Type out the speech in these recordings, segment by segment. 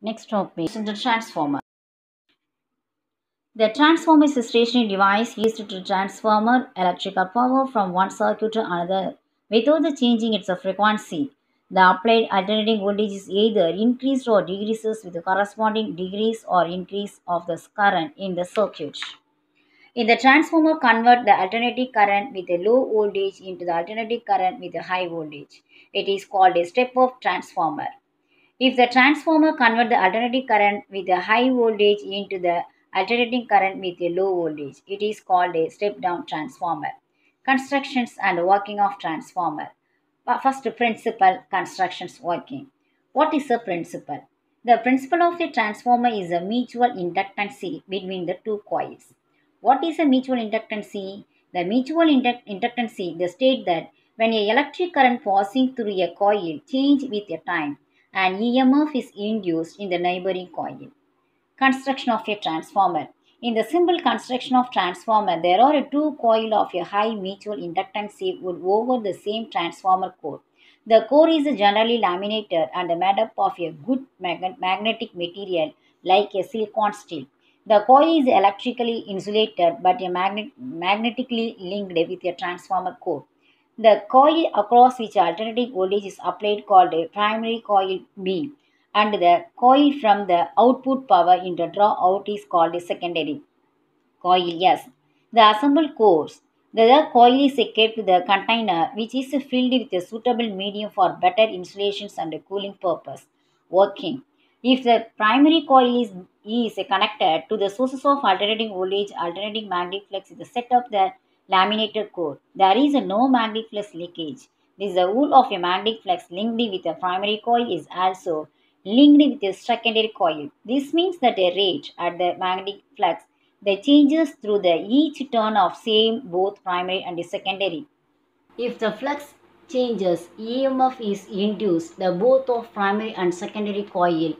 Next topic is the transformer. The transformer is a stationary device used to transform electrical power from one circuit to another without the changing its frequency. The applied alternating voltage is either increased or decreases with the corresponding decrease or increase of the current in the circuit. In the transformer, convert the alternating current with a low voltage into the alternating current with a high voltage. It is called a step-up transformer. If the transformer converts the alternating current with a high voltage into the alternating current with a low voltage, it is called a step-down transformer. Constructions and working of transformer. First principle, constructions working. What is a principle? The principle of a transformer is a mutual inductance between the two coils. What is a mutual inductance? The mutual inductance the state that when a electric current passing through a coil change with a time, an EMF is induced in the neighboring coil. Construction of a transformer. In the simple construction of transformer, there are two coils of a high mutual inductance would over the same transformer core. The core is generally laminated and made up of a good magnetic material like a silicon steel. The coil is electrically insulated but magnetically linked with a transformer core. The coil across which alternating voltage is applied called a primary coil B, and the coil from the output power in the draw out is called a secondary coil S. The assembled cores. The coil is kept to the container which is filled with a suitable medium for better insulations and cooling purpose. Working. If the primary coil is connected to the sources of alternating voltage, alternating magnetic flux is set of the laminated core. There is no magnetic flux leakage. This the rule of a magnetic flux linked with a primary coil is also linked with a secondary coil. This means that a rate at the magnetic flux the changes through the each turn of same both primary and secondary. If the flux changes, EMF is induced the both of primary and secondary coil.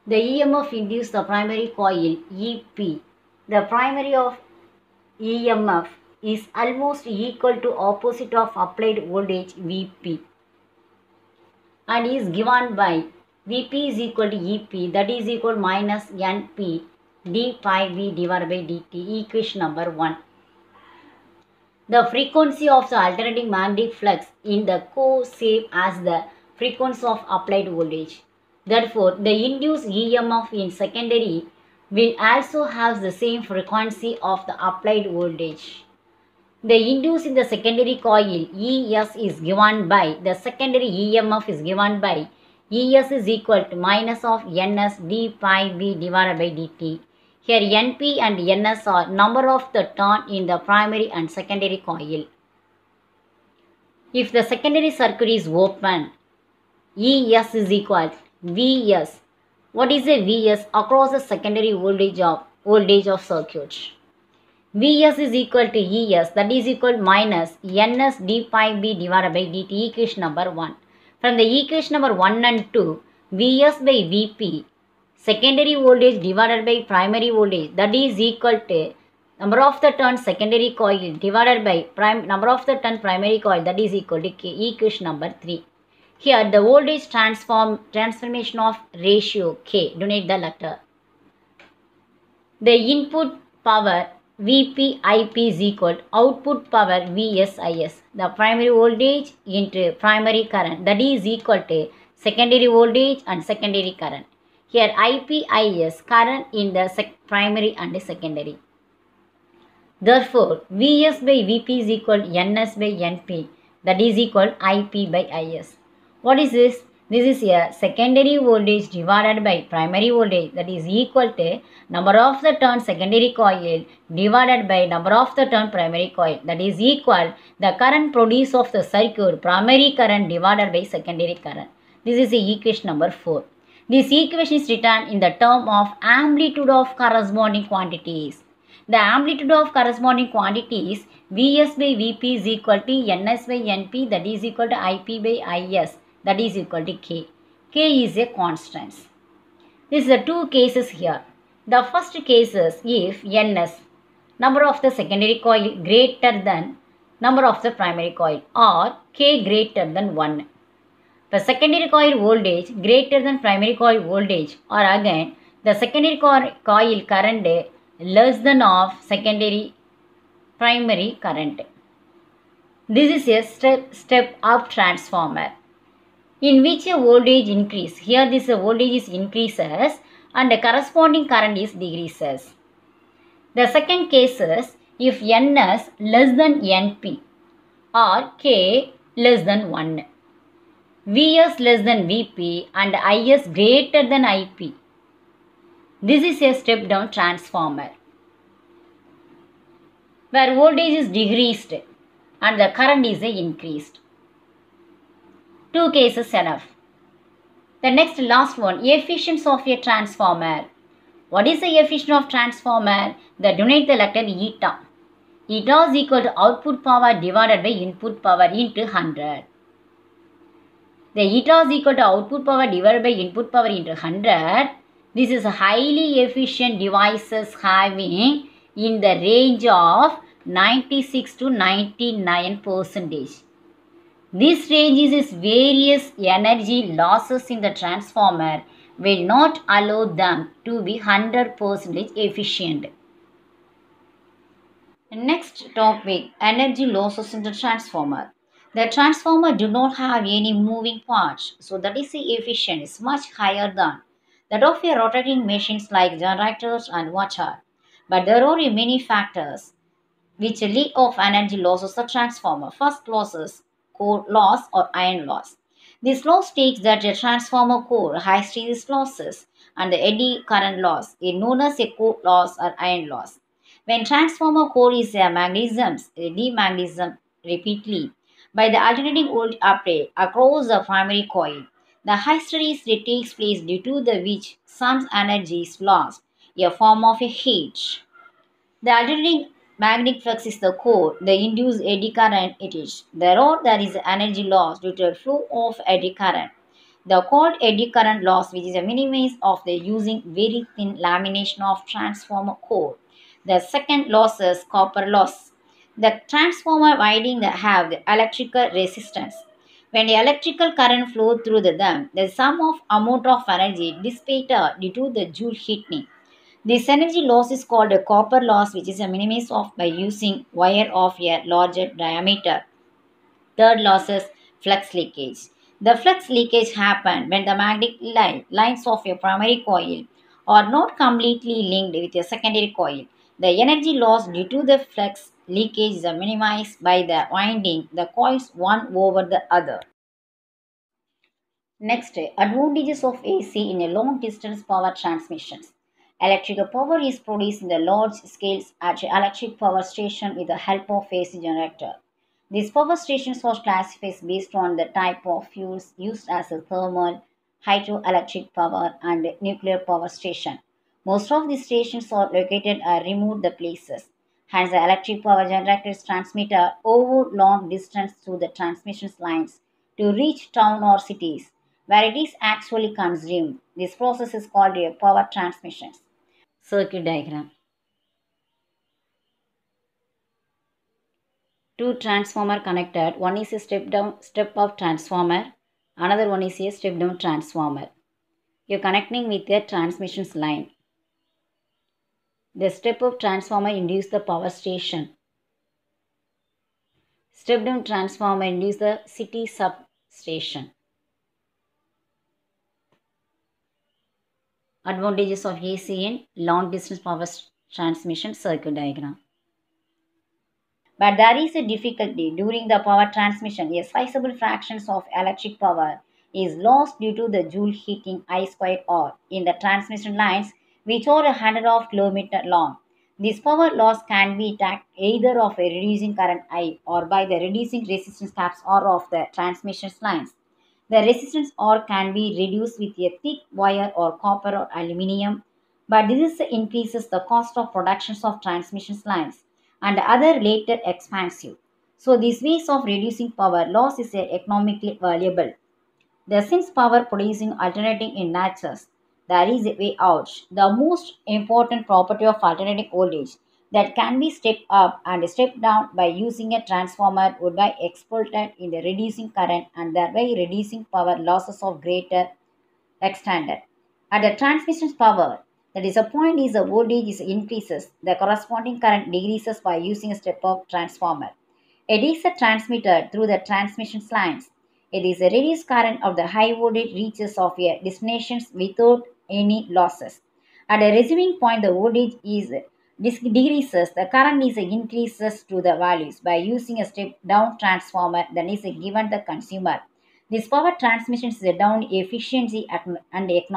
The EMF induced the primary coil EP. The primary of EMF is almost equal to opposite of applied voltage VP and is given by VP is equal to EP, that is equal minus NP d pi v divided by dt, equation number 1. The frequency of the alternating magnetic flux in the core same as the frequency of applied voltage. Therefore, the induced EMF in secondary will also have the same frequency of the applied voltage. The induced in the secondary coil ES is given by, the secondary EMF is given by ES is equal to minus of NS d pi v divided by dt. Here NP and NS are number of the turn in the primary and secondary coil. If the secondary circuit is open, ES is equal to VS. What is a VS? Across the secondary voltage of circuit. Vs is equal to Es, that is equal minus Ns d pi b divided by dt, equation number 1. From the equation number 1 and 2, Vs by Vp, secondary voltage divided by primary voltage, that is equal to number of the turn secondary coil divided by number of the turn primary coil, that is equal to K, equation number 3. Here the voltage transformation of ratio K, donate the letter. The input power Vp Ip is equal to output power Vs. The primary voltage into primary current, that is equal to secondary voltage and secondary current. Here Ip Is current in the primary and secondary. Therefore, Vs by Vp is equal to Ns by Np, that is equal to Ip by Is. What is this? This is a secondary voltage divided by primary voltage, that is equal to number of the turn secondary coil divided by number of the turn primary coil, that is equal the current produced of the circuit primary current divided by secondary current. This is the equation number 4. This equation is written in the term of amplitude of corresponding quantities. The amplitude of corresponding quantities Vs by Vp is equal to Ns by Np, that is equal to Ip by Is, that is equal to K. K is a constant. This is the two cases here. The first case is if Ns, number of the secondary coil greater than number of the primary coil, or K greater than 1. The secondary coil voltage greater than primary coil voltage, or again the secondary coil current less than of secondary primary current. This is a step up transformer in which a voltage increase. Here this voltage is increases and the corresponding current is decreases. The second case is if Ns less than Np or K less than 1. Vs less than Vp and Is greater than Ip. This is a step down transformer where voltage is decreased and the current is increased. Two cases enough. The next last one, efficiency of a transformer. What is the efficiency of transformer? That denote the letter eta. Eta is equal to output power divided by input power into 100. The eta is equal to output power divided by input power into 100. This is highly efficient devices having in the range of 96 to 99%. This range is various energy losses in the transformer will not allow them to be 100% efficient. Next topic, energy losses in the transformer. The transformer do not have any moving parts, so the DC efficiency is much higher than that of a rotating machines like generators and water. But there are many factors which lead of energy losses of the transformer. First losses, core loss or iron loss. This loss takes that the transformer core has these losses and the eddy current loss is known as a core loss or iron loss. When transformer core is a magnesium, demagnesium repeatedly by the alternating voltage applied across the primary coil, the hysteresis that takes place due to the which some energy is lost, a form of a heat. The alternating magnetic flux is the core, the induced eddy current it is. There is energy loss due to a flow of eddy current. The called eddy current loss, which is a minimized of the using very thin lamination of transformer core. The second loss is copper loss. The transformer winding have the electrical resistance. When the electrical current flow through them, the sum of amount of energy dissipated due to the Joule heating. This energy loss is called a copper loss, which is a minimized of by using wire of a larger diameter. Third loss is flux leakage. The flux leakage happens when the magnetic lines of a primary coil are not completely linked with a secondary coil. The energy loss due to the flux leakage is minimized by the winding the coils one over the other. Next, advantages of AC in a long distance power transmissions. Electrical power is produced in the large scales at an electric power station with the help of AC generator. These power stations are classified based on the type of fuels used as a thermal, hydroelectric power, and nuclear power station. Most of these stations are located at remote the places. Hence, the electric power generator is transmitted over long distance through the transmission lines to reach town or cities where it is actually consumed. This process is called a power transmission. Circuit diagram. Two transformer connected. One is a step up transformer. Another one is a step down transformer. You are connecting with a transmission line. The step up transformer induces the power station. Step down transformer induces the city substation. Advantages of AC in long distance power transmission circuit diagram. But there is a difficulty during the power transmission. A sizable fraction of electric power is lost due to the Joule heating I squared R in the transmission lines which are 100 of kilometer long. This power loss can be attacked either of a reducing current I or by the reducing resistance caps R of the transmission lines. The resistance R can be reduced with a thick wire or copper or aluminium, but this increases the cost of production of transmission lines and other related expensive. So these ways of reducing power loss is economically valuable. Since power producing alternating in nature, there is a way out. The most important property of alternating voltage that can be stepped up and stepped down by using a transformer would be exploited in the reducing current and thereby reducing power losses of greater extended. At the transmission power, that is a point is the voltage is increases, the corresponding current decreases by using a step-up transformer. It is a transmitter through the transmission lines. It is a reduced current of the high voltage reaches of a destinations without any losses. At the receiving point, the voltage is decreases, the current is increases to the values by using a step down transformer that is given the consumer. This power transmission is a down efficiency and economic.